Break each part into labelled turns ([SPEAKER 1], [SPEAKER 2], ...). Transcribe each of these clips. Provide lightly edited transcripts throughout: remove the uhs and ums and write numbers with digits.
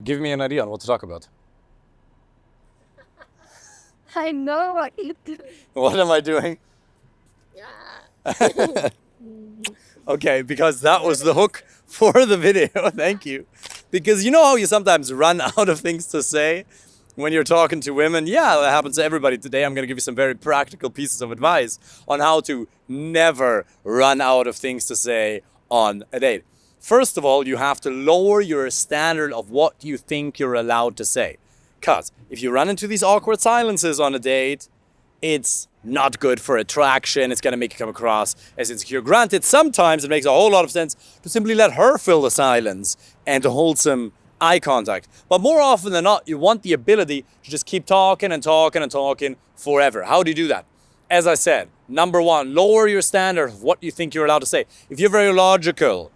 [SPEAKER 1] Give me an idea on what to talk about.
[SPEAKER 2] I know what you do.
[SPEAKER 1] What am I doing?
[SPEAKER 2] Yeah.
[SPEAKER 1] Okay, because that was the hook for the video. Thank you. Because you know how you sometimes run out of things to say when you're talking to women? Yeah, that happens to everybody. Today I'm going to give you some very practical pieces of advice on how to never run out of things to say on a date. First of all, you have to lower your standard of what you think you're allowed to say. Because if you run into these awkward silences on a date, it's not good for attraction. It's going to make you come across as insecure. Granted, sometimes it makes a whole lot of sense to simply let her fill the silence and to hold some eye contact. But more often than not, you want the ability to just keep talking and talking and talking forever. How do you do that? As I said, number one, lower your standard of what you think you're allowed to say. If you're very logical,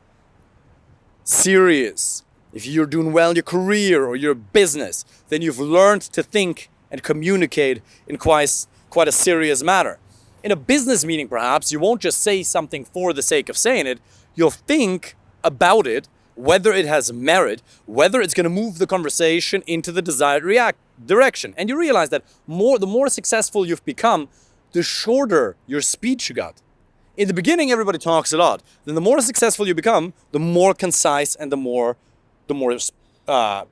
[SPEAKER 1] serious, if you're doing well in your career or your business, then you've learned to think and communicate in quite a serious manner. In a business meeting, perhaps, you won't just say something for the sake of saying it. You'll think about it, whether it has merit, whether it's going to move the conversation into the desired direction. And you realize that the more successful you've become, the shorter your speech got. In the beginning, everybody talks a lot. Then the more successful you become, the more concise and the more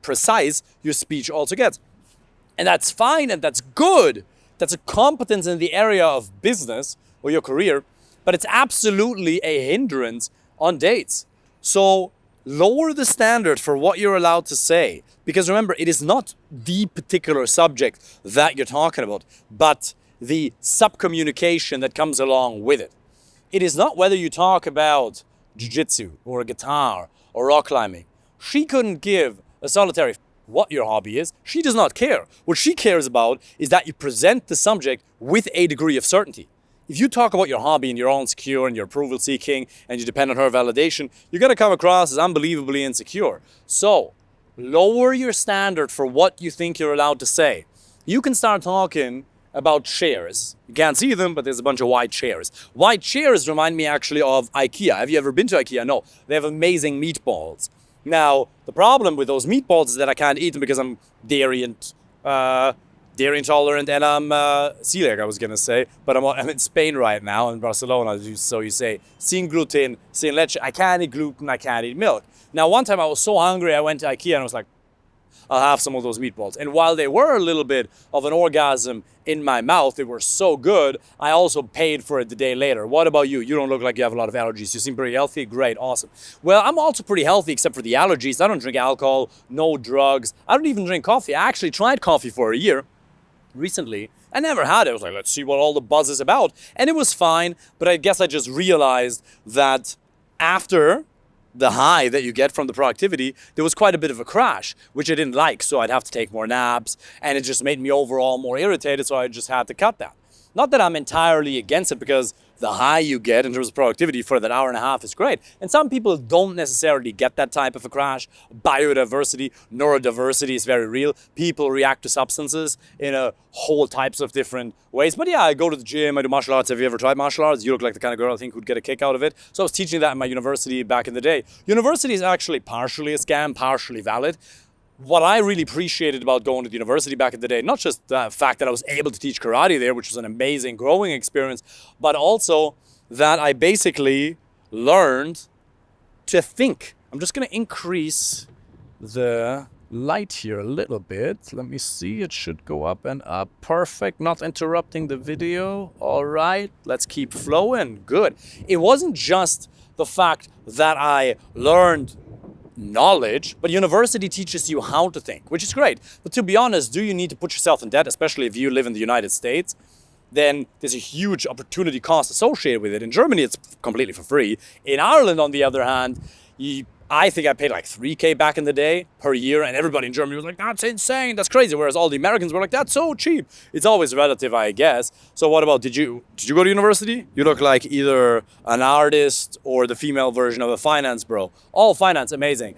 [SPEAKER 1] precise your speech also gets. And that's fine and that's good. That's a competence in the area of business or your career, but it's absolutely a hindrance on dates. So lower the standard for what you're allowed to say. Because remember, it is not the particular subject that you're talking about, but the subcommunication that comes along with it. It is not whether you talk about jiu-jitsu or guitar or rock climbing. She couldn't give a solitary what your hobby is. She does not care. What she cares about is that you present the subject with a degree of certainty. If you talk about your hobby and you're all insecure and you're approval seeking and you depend on her validation, you're going to come across as unbelievably insecure. So lower your standard for what you think you're allowed to say. You can start talking about chairs. You can't see them, but there's a bunch of white chairs. White chairs remind me actually of IKEA. Have you ever been to IKEA? No. They have amazing meatballs. Now, the problem with those meatballs is that I can't eat them because I'm dairy intolerant and I'm celiac, I was going to say. But I'm in Spain right now, in Barcelona. So you say, sin gluten, sin leche. I can't eat gluten, I can't eat milk. Now, one time I was so hungry, I went to IKEA and I was like, I'll have some of those meatballs. And while they were a little bit of an orgasm in my mouth, they were so good, I also paid for it the day later. What about you? You don't look like you have a lot of allergies. You seem pretty healthy. Great, awesome. Well, I'm also pretty healthy except for the allergies. I don't drink alcohol, no drugs. I don't even drink coffee. I actually tried coffee for a year recently. I never had it. I was like, let's see what all the buzz is about. And it was fine, but I guess I just realized that after the high that you get from the productivity, there was quite a bit of a crash, which I didn't like. So I'd have to take more naps and it just made me overall more irritated. So I just had to cut that. Not that I'm entirely against it, because the high you get in terms of productivity for that hour and a half is great. And some people don't necessarily get that type of a crash. Biodiversity, neurodiversity is very real. People react to substances in a whole types of different ways. But yeah, I go to the gym, I do martial arts. Have you ever tried martial arts? You look like the kind of girl I think who'd get a kick out of it. So I was teaching that in my university back in the day. University is actually partially a scam, partially valid. What I really appreciated about going to the university back in the day, not just the fact that I was able to teach karate there, which was an amazing growing experience, but also that I basically learned to think. I'm just going to increase the light here a little bit. Let me see. It should go up and up. Perfect. Not interrupting the video. All right. Let's keep flowing. Good. It wasn't just the fact that I learned knowledge, but university teaches you how to think, which is great. But to be honest, do you need to put yourself in debt, especially if you live in the United States? Then there's a huge opportunity cost associated with it. In Germany, it's completely for free. In Ireland, on the other hand, I think I paid like $3,000 back in the day per year, and everybody in Germany was like, that's insane, that's crazy. Whereas all the Americans were like, that's so cheap. It's always relative, I guess. So what about, did you go to university? You look like either an artist or the female version of a finance bro. All finance, amazing.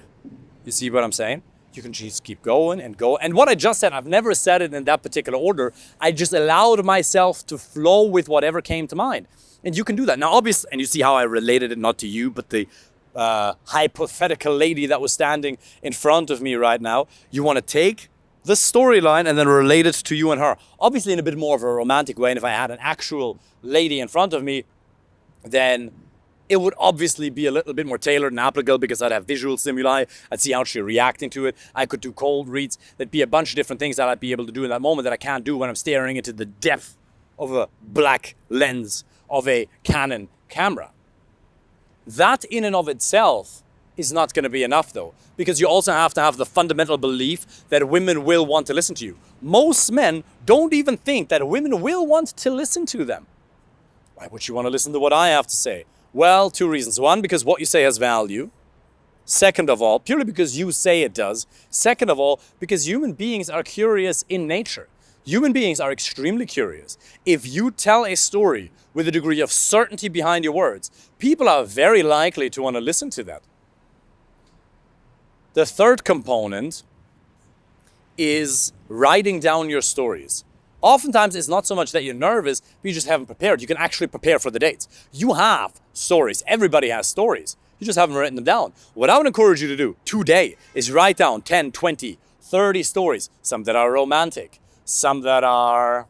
[SPEAKER 1] You see what I'm saying? You can just keep going and go. And what I just said, I've never said it in that particular order. I just allowed myself to flow with whatever came to mind. And you can do that. Now, obviously, and you see how I related it not to you, but the hypothetical lady that was standing in front of me right now. You want to take the storyline and then relate it to you and her. Obviously in a bit more of a romantic way. And if I had an actual lady in front of me, then it would obviously be a little bit more tailored and applicable because I'd have visual stimuli. I'd see how she's reacting to it. I could do cold reads. There'd be a bunch of different things that I'd be able to do in that moment that I can't do when I'm staring into the depth of a black lens of a Canon camera. That in and of itself is not going to be enough though, because you also have to have the fundamental belief that women will want to listen to you. Most men don't even think that women will want to listen to them. Why would you want to listen to what I have to say? Well, 2 reasons. 1, because what you say has value. Second of all, purely because you say it does. Second of all, because human beings are curious in nature. Human beings are extremely curious. If you tell a story with a degree of certainty behind your words, people are very likely to want to listen to that. The third component is writing down your stories. Oftentimes, it's not so much that you're nervous, but you just haven't prepared. You can actually prepare for the dates. You have stories. Everybody has stories. You just haven't written them down. What I would encourage you to do today is write down 10, 20, 30 stories. Some that are romantic, some that are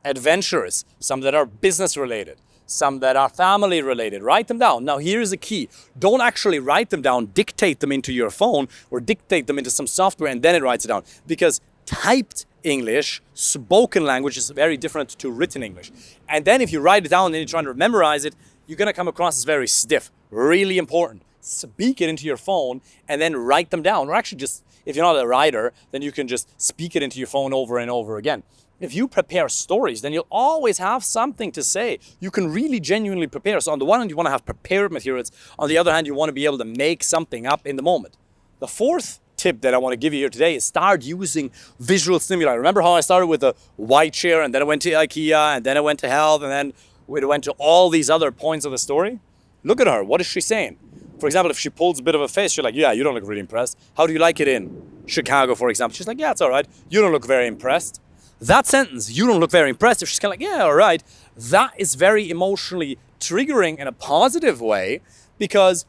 [SPEAKER 1] adventurous, some that are business related, some that are family related. Write them down. Now, here's the key. Don't actually write them down, dictate them into your phone or dictate them into some software and then it writes it down. Because typed English, spoken language is very different to written English. And then if you write it down and you're trying to memorize it, you're going to come across as very stiff. Really important. Speak it into your phone and then write them down. Or actually just, if you're not a writer, then you can just speak it into your phone over and over again. If you prepare stories, then you'll always have something to say. You can really genuinely prepare. So on the one hand, you want to have prepared materials. On the other hand, you want to be able to make something up in the moment. The fourth tip that I want to give you here today is start using visual stimuli. Remember how I started with a white chair and then I went to IKEA and then I went to health and then we went to all these other points of the story? Look at her. What is she saying? For example, if she pulls a bit of a face, you're like, yeah, you don't look really impressed. How do you like it in Chicago, for example? She's like, yeah, it's all right. You don't look very impressed. That sentence, you don't look very impressed, if she's kind of like, yeah, all right, that is very emotionally triggering in a positive way because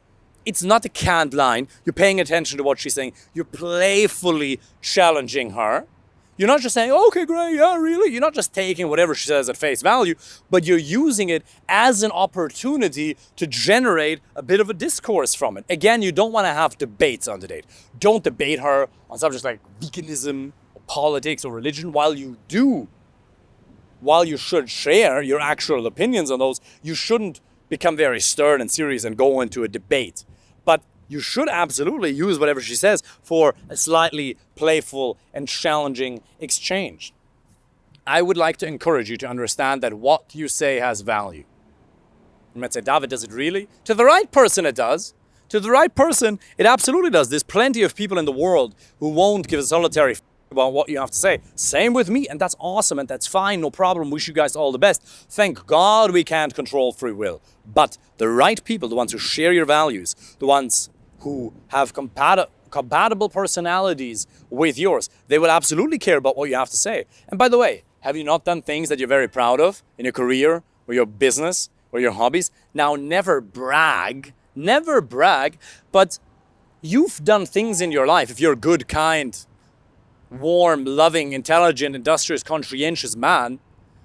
[SPEAKER 1] it's not a canned line. You're paying attention to what she's saying. You're playfully challenging her. You're not just saying, okay, great, yeah, really. You're not just taking whatever she says at face value, but you're using it as an opportunity to generate a bit of a discourse from it. Again, you don't want to have debates on the date. Don't debate her on subjects like veganism, or politics, or religion. While you should share your actual opinions on those, you shouldn't become very stern and serious and go into a debate. But you should absolutely use whatever she says for a slightly playful and challenging exchange. I would like to encourage you to understand that what you say has value. You might say, David, does it really? To the right person, it does. To the right person, it absolutely does. There's plenty of people in the world who won't give a solitary f- about what you have to say. Same with me, and that's awesome, and that's fine, no problem. Wish you guys all the best. Thank God we can't control free will. But the right people, the ones who share your values, the ones who have compatible personalities with yours, they will absolutely care about what you have to say. And by the way, have you not done things that you're very proud of in your career or your business or your hobbies? Now, never brag, but you've done things in your life. If you're a good, kind, warm, loving, intelligent, industrious, conscientious man,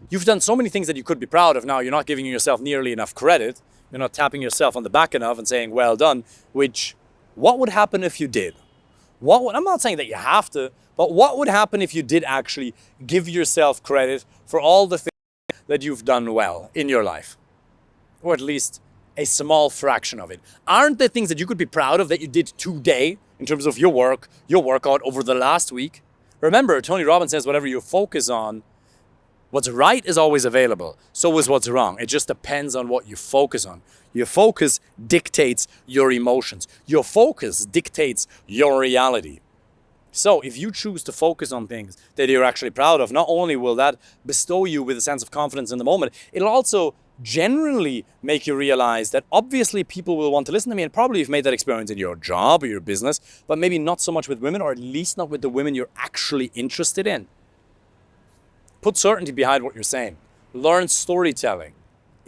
[SPEAKER 1] you've done so many things that you could be proud of. Now, you're not giving yourself nearly enough credit. You're not tapping yourself on the back enough and saying, well done, which, what would happen if you did? I'm not saying that you have to, but what would happen if you did actually give yourself credit for all the things that you've done well in your life? Or at least a small fraction of it. Aren't there things that you could be proud of that you did today in terms of your work, your workout over the last week? Remember, Tony Robbins says whatever you focus on, what's right is always available. So is what's wrong. It just depends on what you focus on. Your focus dictates your emotions. Your focus dictates your reality. So if you choose to focus on things that you're actually proud of, not only will that bestow you with a sense of confidence in the moment, it'll also generally make you realize that obviously people will want to listen to me, and probably you've made that experience in your job or your business, but maybe not so much with women, or at least not with the women you're actually interested in. Put certainty behind what you're saying. Learn storytelling.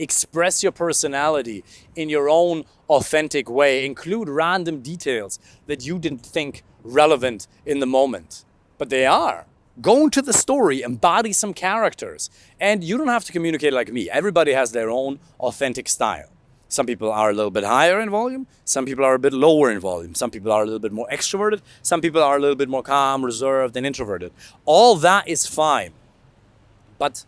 [SPEAKER 1] Express your personality in your own authentic way. Include random details that you didn't think relevant in the moment, but they are. Go into the story, embody some characters, and you don't have to communicate like me. Everybody has their own authentic style. Some people are a little bit higher in volume, some people are a bit lower in volume, some people are a little bit more extroverted, some people are a little bit more calm, reserved, and introverted. All that is fine. But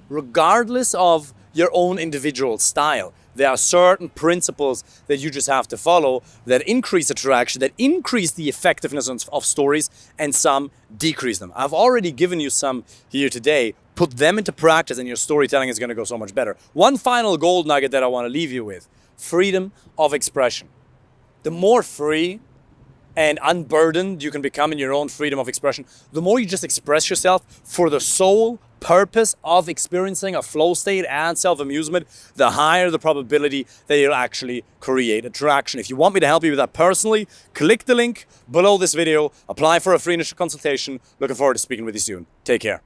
[SPEAKER 1] regardless of your own individual style, there are certain principles that you just have to follow that increase attraction, that increase the effectiveness of stories, and some decrease them. I've already given you some here today. Put them into practice and your storytelling is going to go so much better. One final gold nugget that I want to leave you with: freedom of expression. The more free and unburdened you can become in your own freedom of expression, the more you just express yourself for the sole purpose of experiencing a flow state and self-amusement, the higher the probability that you'll actually create attraction. If you want me to help you with that personally, click the link below this video, apply for a free initial consultation. Looking forward to speaking with you soon. Take care.